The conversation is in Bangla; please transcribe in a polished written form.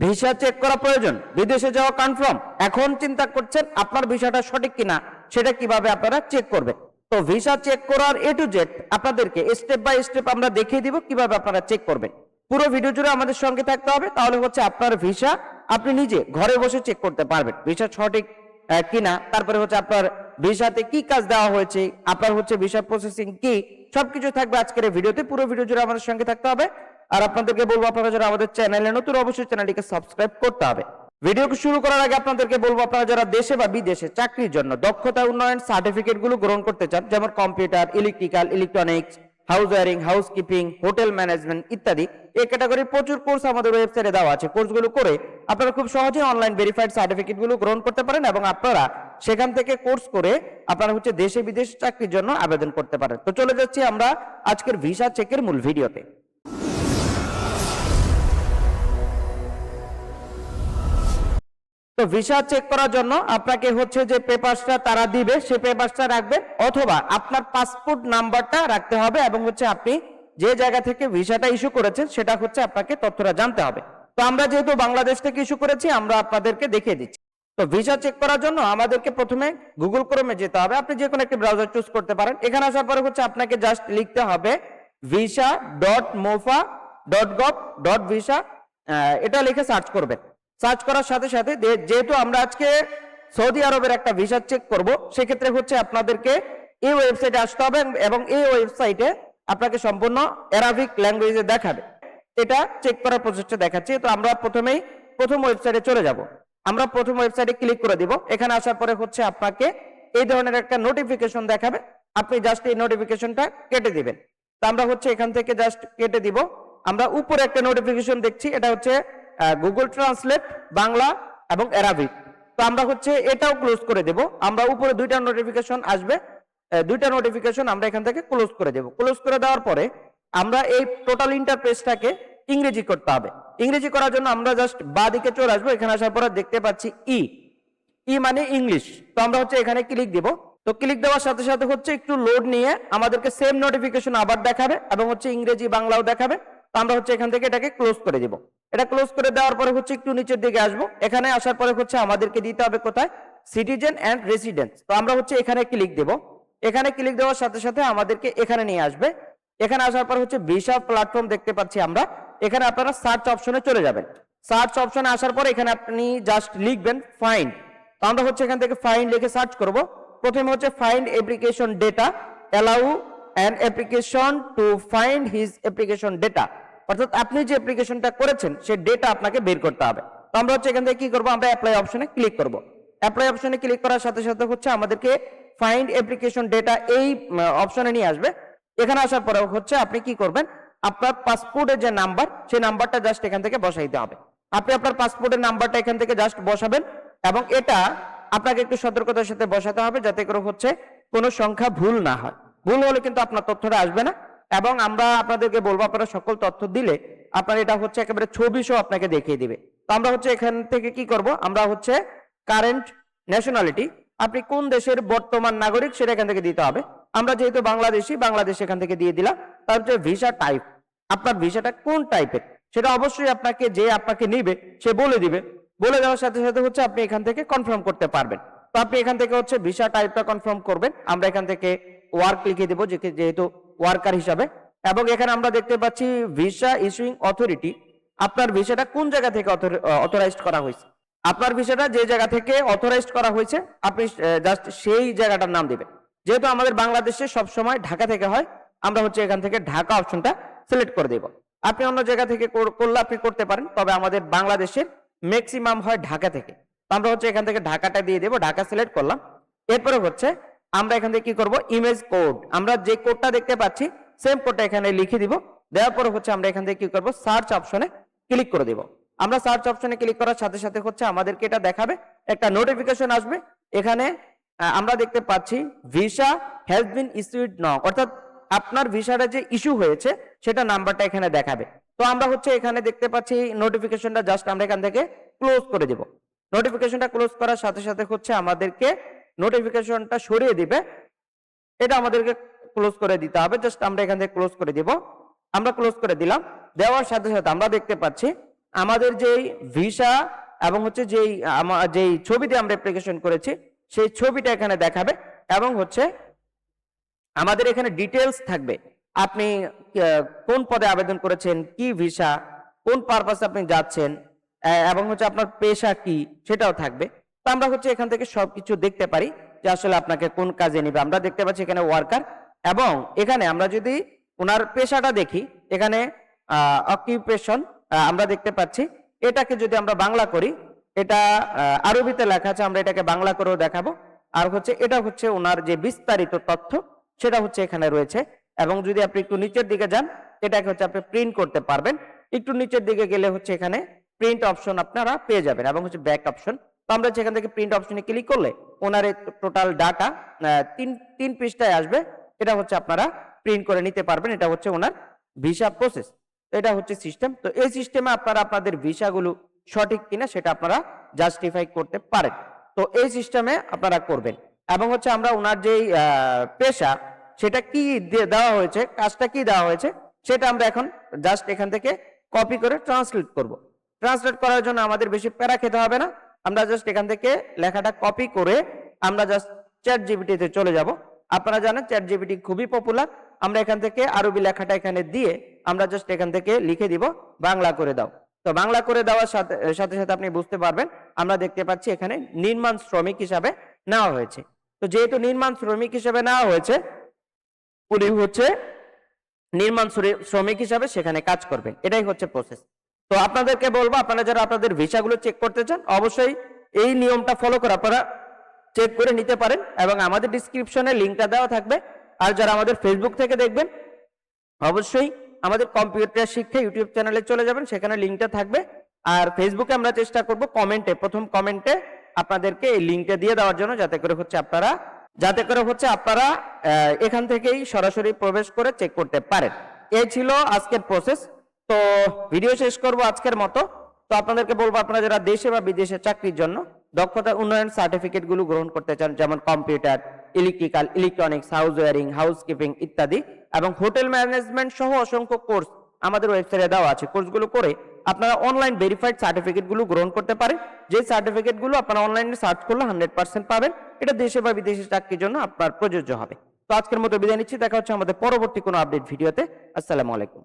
ভিসা চেক করা প্রয়োজন, বিদেশে যাওয়া কনফার্ম। এখন চিন্তা করছেন আপনার ভিসাটা সঠিক কিনা, সেটা কিভাবে আপনারা চেক করবেন। তো ভিসা চেক করার এ টু জেড আপনাদেরকে স্টেপ বাই স্টেপ আমরা দেখিয়ে দিব কিভাবে আপনারা চেক করবেন। পুরো ভিডিও জুড়ে আমাদের সঙ্গে থাকতে হবে, তাহলে হচ্ছে আপনার ভিসা আপনি নিজে ঘরে বসে চেক করতে পারবেন ভিসা সঠিক কিনা। তারপরে হচ্ছে আপনার ভিসাতে কি কাজ দেওয়া হয়েছে, আপনার হচ্ছে ভিসা প্রসেসিং কি, সবকিছু থাকবে আজকের এই ভিডিওতে। পুরো ভিডিও জুড়ে আমাদের সঙ্গে থাকতে হবে। আর আপনাদেরকে বলবো, আপনারা যারা আমাদের চ্যানেলে নতুন, অবশ্যই চ্যানেলটিকে সাবস্ক্রাইব করতে হবে। ভিডিও শুরু করার আগে আপনাদেরকে বলবো, আপনারা যারা দেশে বা বিদেশে চাকরির জন্য দক্ষতা উন্নয়ন সার্টিফিকেট গুলো গ্রহণ করতে চান, যেমন computer, electrical, electronics, house wiring, housekeeping, hotel management ইত্যাদি, এই ক্যাটাগরির প্রচুর কোর্স আমাদের ওয়েবসাইটে দেওয়া আছে। কোর্সগুলো করে আপনারা খুব সহজে অনলাইন ভেরিফাইড সার্টিফিকেট গুলো গ্রহণ করতে পারেন এবং আপনারা সেখান থেকে কোর্স করে আপনারা হচ্ছে দেশে বিদেশে চাকরির জন্য আবেদন করতে পারেন। তো চলে যাচ্ছি আমরা আজকের ভিসা চেকের মূল ভিডিওতে। তো ভিসা চেক করার জন্য আপনাকে হচ্ছে যে পেপারসটা তারা দিবে, সেই পেপারসটা রাখবেন, অথবা আপনার পাসপোর্ট নাম্বারটা রাখতে হবে এবং হচ্ছে আপনি যে জায়গা থেকে ভিসাটা ইস্যু করেছেন সেটা হচ্ছে আপনাকে তথ্যটা জানতে হবে। তো আমরা যেহেতু বাংলাদেশ থেকে ইস্যু করেছি, আমরা আপনাদেরকে দেখিয়ে দিচ্ছি। তো ভিসা চেক করার জন্য আমাদেরকে প্রথমে গুগল ক্রোমে যেতে হবে। আপনি যে কোনো একটি ব্রাউজার চুজ করতে পারেন। এখানে আসার পরে হচ্ছে আপনাকে জাস্ট লিখতে হবে visa.mofa.gov.visa, এটা লিখে সার্চ করবেন। সার্চ করার সাথে সাথে যেহেতু আমরা আজকে সৌদি আরবের একটা ভিসা চেক করব, সেক্ষেত্রে হচ্ছে আপনাদেরকে এই ওয়েবসাইটে আসতে হবে এবং এই ওয়েবসাইটে আপনাকে সম্পূর্ণ অ্যারাবিক ল্যাঙ্গুয়েজে দেখাবে। এটা চেক করার প্রসেসটা দেখাচ্ছি। তো আমরা প্রথম ওয়েবসাইটে চলে যাব। আমরা প্রথম ওয়েবসাইটে ক্লিক করে দিব। এখানে আসার পরে হচ্ছে আপনাকে এই ধরনের একটা নোটিফিকেশন দেখাবে, আপনি জাস্ট এই নোটিফিকেশনটা কেটে দিবেন। তো আমরা হচ্ছে এখান থেকে জাস্ট কেটে দিব। আমরা উপরে একটা নোটিফিকেশন দেখছি, এটা হচ্ছে গুগল ট্রান্সলেট বাংলা এবং অ্যারাবিক। তো আমরা হচ্ছে এটাও ক্লোজ করে দেব। আমরা উপরে দুইটা নোটিফিকেশন আসবে, দুইটা নোটিফিকেশন আমরা এখান থেকে ক্লোজ করে দেব। ক্লোজ করে দেওয়ার পরে আমরা এই টোটাল ইন্টারফেসটাকে ইংরেজি করতে হবে। ইংরেজি করার জন্য আমরা জাস্ট বাঁ দিকে চলে আসবো। এখানে আসার পরে দেখতে পাচ্ছি ই মানে ইংলিশ। তো আমরা হচ্ছে এখানে ক্লিক দিব। তো ক্লিক দেওয়ার সাথে সাথে হচ্ছে একটু লোড নিয়ে আমাদেরকে সেম নোটিফিকেশন আবার দেখাবে এবং হচ্ছে ইংরেজি বাংলাও দেখাবে। তো আমরা হচ্ছে এখান থেকে এটাকে ক্লোজ করে দিব। এটা ক্লোজ করে দেওয়ার পরে হচ্ছে একটু নিচের দিকে আসবো। এখানে আসার পরে হচ্ছে আমাদেরকে দিতে হবে কোথায়, সিটিজেন অ্যান্ড রেসিডেন্স। তো আমরা হচ্ছে এখানে ক্লিক দেব। এখানে ক্লিক দেওয়ার সাথে সাথে আমাদেরকে এখানে নিয়ে আসবে। এখানে আসার পর হচ্ছে ভিসা প্ল্যাটফর্ম দেখতে পাচ্ছি আমরা। এখানে আপনারা সার্চ অপশনে চলে যাবেন। সার্চ অপশনে আসার পর এখানে আপনি জাস্ট লিখবেন ফাইন্ড। তো আমরা হচ্ছে এখান থেকে ফাইন্ড লিখে সার্চ করব। প্রথমে হচ্ছে find application data, allow an application to find his application data, অর্থাৎ আপনি যে অ্যাপ্লিকেশনটা করেছেন সেই ডেটা আপনাকে বের করতে হবে। তো আমরা হচ্ছে এখান থেকে কি করব, আমরা অ্যাপ্লাই অপশনে ক্লিক করব। অ্যাপ্লাই অপশনে ক্লিক করার সাথে সাথে হচ্ছে আমাদেরকে ফাইন্ড অ্যাপ্লিকেশন ডেটা এই অপশনে নিয়ে আসবে। এখানে আসার পরে হচ্ছে আপনি কি করবেন, আপনার পাসপোর্টের যে নাম্বার, সেই নাম্বারটা জাস্ট এখান থেকে বসাইতে হবে। আপনি আপনার পাসপোর্টের নাম্বারটা এখান থেকে জাস্ট বসাবেন এবং এটা আপনাকে একটু সতর্কতার সাথে বসাতে হবে, যাতে করে হচ্ছে কোনো সংখ্যা ভুল না হয়। ভুল হলে কিন্তু আপনার তথ্যটা আসবে না। এবং আমরা আপনাদেরকে বলবো, আপনারা সকল তথ্য দিলে আপনার এটা হচ্ছে একেবারে ছবি সহ আপনাকে দেখিয়ে দিবে। তো আমরা হচ্ছে এখান থেকে কি করব, আমরা হচ্ছে কারেন্ট ন্যাশনালিটি, আপনি কোন দেশের বর্তমান নাগরিক সেটা এখান থেকে দিতে হবে। আমরা যেহেতু বাংলাদেশি, বাংলাদেশ এখান থেকে দিয়ে দিলাম। তারপর ভিসা টাইপ, আপনার ভিসাটা কোন টাইপের সেটা অবশ্যই আপনাকে নিবে সে বলে দিবে। বলে দেওয়ার সাথে সাথে হচ্ছে আপনি এখান থেকে কনফার্ম করতে পারবেন। তো আপনি এখান থেকে হচ্ছে ভিসা টাইপটা কনফার্ম করবেন। আমরা এখান থেকে ওয়ার্ক লিখে দেবো, যেহেতু ওয়ার্কার হিসাবে। এবং এখানে আমরা দেখতে পাচ্ছি ভিসা ইস্যুইং অথরিটি, আপনার ভিসাটা কোন জায়গা থেকে অথরাইজড করা হয়েছে। আপনার ভিসাটা যে জায়গা থেকে অথরাইজড করা হয়েছে আপনি জাস্ট সেই জায়গাটার নাম দিবেন। যেহেতু আমাদের বাংলাদেশে সবসময় ঢাকা থেকে হয়, আমরা হচ্ছে এখান থেকে ঢাকা অপশনটা সিলেক্ট করে দেব। আপনি অন্য জায়গা থেকে করলে আপনি করতে পারেন, তবে আমাদের বাংলাদেশের ম্যাক্সিমাম হয় ঢাকা থেকে। আমরা হচ্ছে এখান থেকে ঢাকাটা দিয়ে দেবো, ঢাকা সিলেক্ট করলাম। এরপরে হচ্ছে আমরা এখান থেকে কি করব, ইমেজ কোড, আমরা যে কোডটা দেখতে পাচ্ছি সেম কোডটা এখানে লিখে দিব। দেওয়ার পরে হচ্ছে আমরা এখান থেকে কি করব, সার্চ অপশনে ক্লিক করে দেব। আমরা সার্চ অপশনে ক্লিক করার সাথে সাথে হচ্ছে আমাদেরকে এটা দেখাবে, একটা নোটিফিকেশন আসবে। এখানে আমরা দেখতে পাচ্ছি ভিসা হ্যাজ বিন ইস্যুড নাও, অর্থাৎ আপনার ভিসাটা যে ইস্যু হয়েছে সেটা নাম্বারটা এখানে দেখাবে। তো আমরা হচ্ছে এখানে দেখতে পাচ্ছি নোটিফিকেশনটা জাস্ট আমরা এখান থেকে ক্লোজ করে দেব। নোটিফিকেশনটা ক্লোজ করার সাথে সাথে হচ্ছে আমাদেরকে নোটিফিকেশনটা সরিয়ে দিবে, এটা আমাদেরকে ক্লোজ করে দিতে হবে। জাস্ট আমরা এখান থেকে ক্লোজ করে দিব। আমরা ক্লোজ করে দিলাম। দেওয়ার সাথে সাথে আমরা দেখতে পাচ্ছি আমাদের যেই ভিসা এবং হচ্ছে যেই ছবিতে আমরা অ্যাপ্লিকেশন করেছি সেই ছবিটা এখানে দেখাবে এবং হচ্ছে আমাদের এখানে ডিটেলস থাকবে। আপনি কোন পদে আবেদন করেছেন, কি ভিসা, কোন পারপাসে আপনি যাচ্ছেন, এবং হচ্ছে আপনার পেশা কি সেটাও থাকবে। তো আমরা হচ্ছে এখান থেকে সবকিছু দেখতে পারি যে আসলে আপনাকে কোন কাজে নিবে। আমরা দেখতে পাচ্ছি এখানে ওয়ার্কার, এবং এখানে আমরা যদি ওনার পেশাটা দেখি, এখানে অকুপেশন আমরা দেখতে পাচ্ছি। এটাকে যদি আমরা বাংলা করি, এটা আরবিতে লেখা আছে, আমরা এটাকে বাংলা করেও দেখাবো। আর হচ্ছে এটা হচ্ছে ওনার যে বিস্তারিত তথ্য সেটা হচ্ছে এখানে রয়েছে। এবং যদি আপনি একটু নিচের দিকে যান, এটাকে হচ্ছে আপনি প্রিন্ট করতে পারবেন। একটু নিচের দিকে গেলে হচ্ছে এখানে প্রিন্ট অপশন আপনারা পেয়ে যাবেন এবং হচ্ছে ব্যাক অপশন। তো আমরা সেখান থেকে প্রিন্ট অপশনে ক্লিক করলে ওনার টোটাল ডাটা তিন পৃষ্ঠায় আসবে। এটা হচ্ছে আপনারা প্রিন্ট করে নিতে পারবেন। এটা হচ্ছে ওনার ভিসা প্রসেস। এটা হচ্ছে সিস্টেম। তো এই সিস্টেমে আপনারা আপনাদের ভিসাগুলো সঠিক কিনা সেটা আপনারা জাস্টিফাই করতে পারেন। তো এই সিস্টেমে আপনারা করবেন। এবং হচ্ছে আমরা ওনার যেই পেশা সেটা কি দেওয়া হয়েছে, কাজটা কি দেওয়া হয়েছে, সেটা আমরা এখন জাস্ট এখান থেকে কপি করে ট্রান্সলেট করব। ট্রান্সলেট করার জন্য আমাদের বেশি প্যারা খেতে হবে না। আমরা জাস্ট এখান থেকে লেখাটা কপি করে আমরা জাস্ট চ্যাট জিপিটিতে চলে যাব। আপনারা জানেন চ্যাট জিপিটি খুবই পপুলার। আমরা এখান থেকে আরবি লেখাটা এখানে দিয়ে আমরা জাস্ট এখান থেকে লিখে দিব বাংলা করে দাও। তো বাংলা করে দেওয়ার সাথে সাথে সাথে আপনি বুঝতে পারবেন আমরা দেখতে পাচ্ছি এখানে নির্মাণ শ্রমিক হিসাবে নেওয়া হয়েছে। তো যেহেতু নির্মাণ শ্রমিক হিসাবে নেওয়া হয়েছে, উনি হচ্ছে নির্মাণ শ্রমিক হিসাবে সেখানে কাজ করবেন। এটাই হচ্ছে প্রসেস। তো আপনাদেরকে বলবো, আপনারা যারা আপনাদের ভিসাগুলো চেক করতে চান অবশ্যই এই নিয়মটা ফলো করে আপনারা চেক করে নিতে পারেন, এবং আমাদের ডিসক্রিপশনে লিঙ্কটা দেওয়া থাকবে। আর যারা আমাদের ফেসবুক থেকে দেখবেন অবশ্যই আমাদের কম্পিউটার শিক্ষা ইউটিউব চ্যানেলে চলে যাবেন, সেখানে লিঙ্কটা থাকবে। আর ফেসবুকে আমরা চেষ্টা করব প্রথম কমেন্টে আপনাদেরকে এই লিঙ্কটা দিয়ে দেওয়ার জন্য, যাতে করে হচ্ছে আপনারা এখান থেকেই সরাসরি প্রবেশ করে চেক করতে পারেন। এই ছিল আজকের প্রসেস। তো ভিডিও শেষ করব আজকের মতো। তো আপনাদেরকে বলবো, আপনারা যারা দেশে বা বিদেশে চাকরির জন্য দক্ষতা উন্নয়ন সার্টিফিকেট গুলো গ্রহণ করতে চান, যেমন computer, electrical, electronics, house wiring, housekeeping ইত্যাদি, এবং হোটেল ম্যানেজমেন্ট সহ অসংখ্য কোর্স আমাদের ওয়েবসাইটে দেওয়া আছে। কোর্সগুলো করে আপনারা অনলাইন ভেরিফাইড সার্টিফিকেট গুলো গ্রহণ করতে পারেন। যে সার্টিফিকেট গুলো আপনারা অনলাইনে সার্চ করলে 100% পাবেন। এটা দেশে বা বিদেশে চাকরির জন্য আপনার প্রযোজ্য হবে। তো আজকের মতো বিদায় নিচ্ছি। দেখা হচ্ছে আমাদের পরবর্তী কোনো আপডেট ভিডিওতে। আসসালামু আলাইকুম।